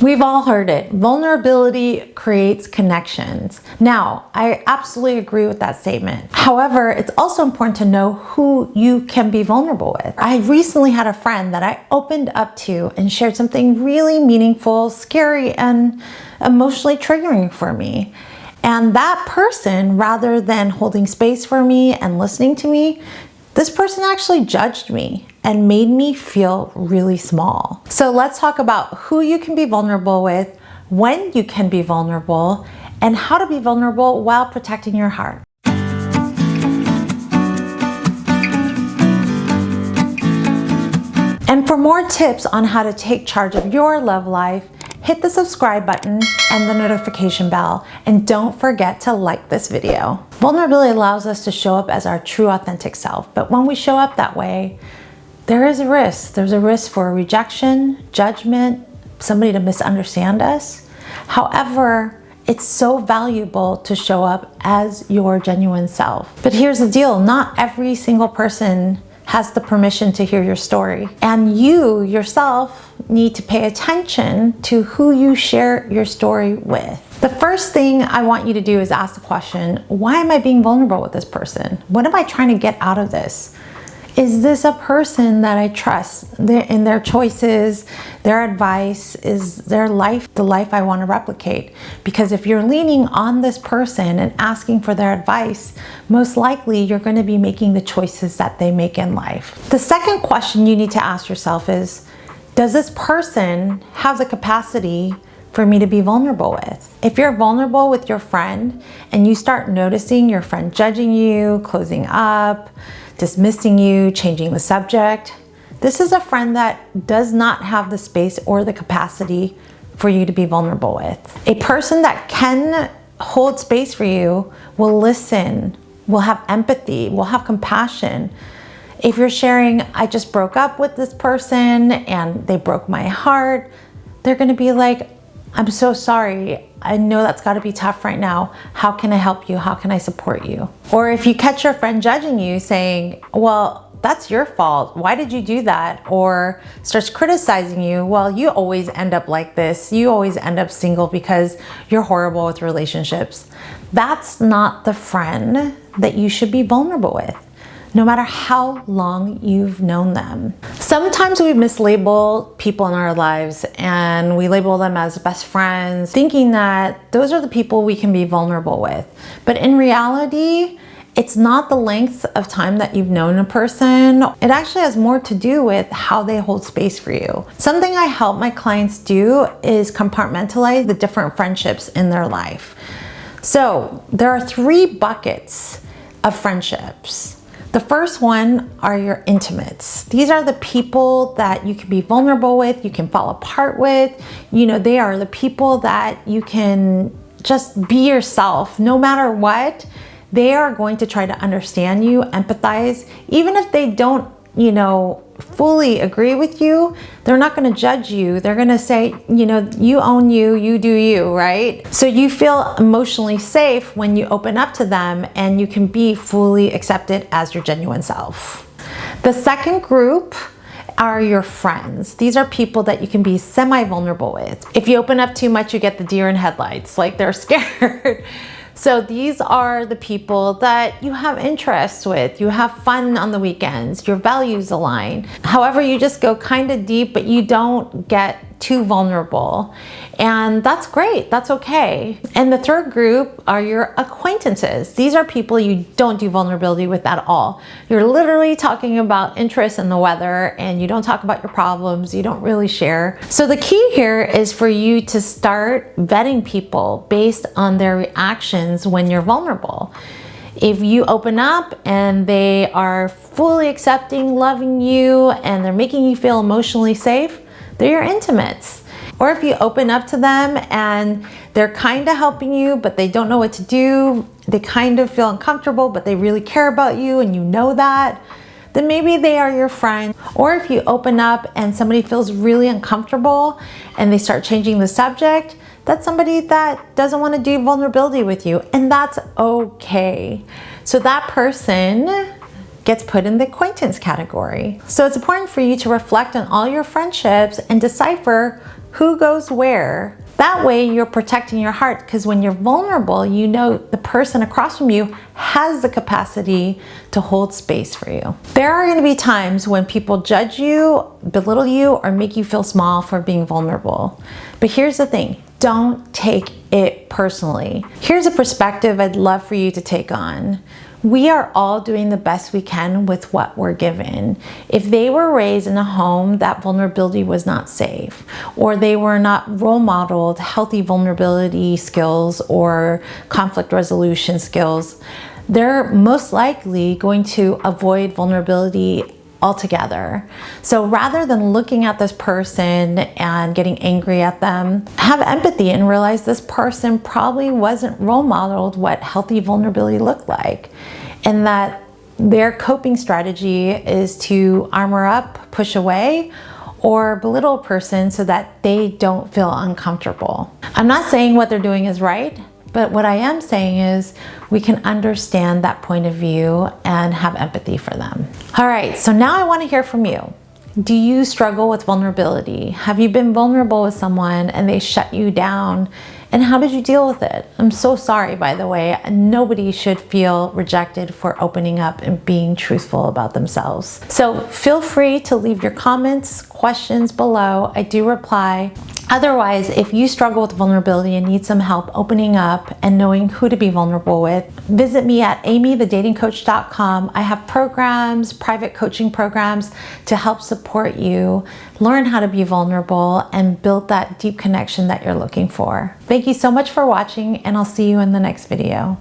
We've all heard it. Vulnerability creates connections. Now, I absolutely agree with that statement. However, it's also important to know who you can be vulnerable with. I recently had a friend that I opened up to and shared something really meaningful, scary, and emotionally triggering for me. And that person, rather than holding space for me and listening to me, this person actually judged me and made me feel really small. So let's talk about who you can be vulnerable with, when you can be vulnerable, and how to be vulnerable while protecting your heart. And for more tips on how to take charge of your love life, hit the subscribe button and the notification bell, and don't forget to like this video. Vulnerability allows us to show up as our true authentic self, but when we show up that way, there is a risk. There's a risk for rejection, judgment, somebody to misunderstand us. However, it's so valuable to show up as your genuine self. But here's the deal, not every single person has the permission to hear your story. And you yourself need to pay attention to who you share your story with. The first thing I want you to do is ask the question, why am I being vulnerable with this person? What am I trying to get out of this? Is this a person that I trust in their choices, their advice? Is their life the life I want to replicate? Because if you're leaning on this person and asking for their advice, most likely you're going to be making the choices that they make in life. The second question you need to ask yourself is, does this person have the capacity for me to be vulnerable with? If you're vulnerable with your friend and you start noticing your friend judging you, closing up, dismissing you, changing the subject, this is a friend that does not have the space or the capacity for you to be vulnerable with. A person that can hold space for you will listen, will have empathy, will have compassion. If you're sharing, I just broke up with this person and they broke my heart, they're gonna be like, I'm so sorry. I know that's gotta be tough right now. How can I help you? How can I support you? Or if you catch your friend judging you saying, well, that's your fault. Why did you do that? Or starts criticizing you, well, you always end up like this. You always end up single because you're horrible with relationships. That's not the friend that you should be vulnerable with, no matter how long you've known them. Sometimes we mislabel people in our lives and we label them as best friends, thinking that those are the people we can be vulnerable with. But in reality, it's not the length of time that you've known a person. It actually has more to do with how they hold space for you. Something I help my clients do is compartmentalize the different friendships in their life. So there are 3 buckets of friendships. The first one are your intimates. These are the people that you can be vulnerable with, you can fall apart with. You know, they are the people that you can just be yourself no matter what. They are going to try to understand you, empathize. Even if they don't, fully agree with you, they're not going to judge you. They're going to say, you own you, you do you, right? So you feel emotionally safe when you open up to them and you can be fully accepted as your genuine self. The second group are your friends. These are people that you can be semi-vulnerable with. If you open up too much, you get the deer in headlights, like they're scared. So these are the people that you have interests with, you have fun on the weekends, your values align. However, you just go kind of deep, but you don't get too vulnerable. And that's great, that's okay. And the third group are your acquaintances. These are people you don't do vulnerability with at all. You're literally talking about interests in the weather and you don't talk about your problems, you don't really share. So the key here is for you to start vetting people based on their reactions when you're vulnerable. If you open up and they are fully accepting, loving you, and they're making you feel emotionally safe, they're your intimates. Or if you open up to them and they're kind of helping you, but they don't know what to do, they kind of feel uncomfortable, but they really care about you and you know that, then maybe they are your friend. Or if you open up and somebody feels really uncomfortable and they start changing the subject, that's somebody that doesn't want to do vulnerability with you, and that's okay. So that person gets put in the acquaintance category. So it's important for you to reflect on all your friendships and decipher who goes where. That way you're protecting your heart, because when you're vulnerable, you know the person across from you has the capacity to hold space for you. There are going to be times when people judge you, belittle you, or make you feel small for being vulnerable. But here's the thing, don't take it personally. Here's a perspective I'd love for you to take on. We are all doing the best we can with what we're given. If they were raised in a home that vulnerability was not safe, or they were not role modeled healthy vulnerability skills or conflict resolution skills, they're most likely going to avoid vulnerability altogether. So rather than looking at this person and getting angry at them, have empathy and realize this person probably wasn't role modeled what healthy vulnerability looked like, and that their coping strategy is to armor up, push away, or belittle a person so that they don't feel uncomfortable. I'm not saying what they're doing is right, but what I am saying is we can understand that point of view and have empathy for them. All right, so now I want to hear from you. Do you struggle with vulnerability? Have you been vulnerable with someone and they shut you down? And how did you deal with it? I'm so sorry, by the way. Nobody should feel rejected for opening up and being truthful about themselves. So feel free to leave your comments, questions below. I do reply. Otherwise, if you struggle with vulnerability and need some help opening up and knowing who to be vulnerable with, visit me at amythedatingcoach.com. I have programs, private coaching programs to help support you learn how to be vulnerable and build that deep connection that you're looking for. Thank you so much for watching, and I'll see you in the next video.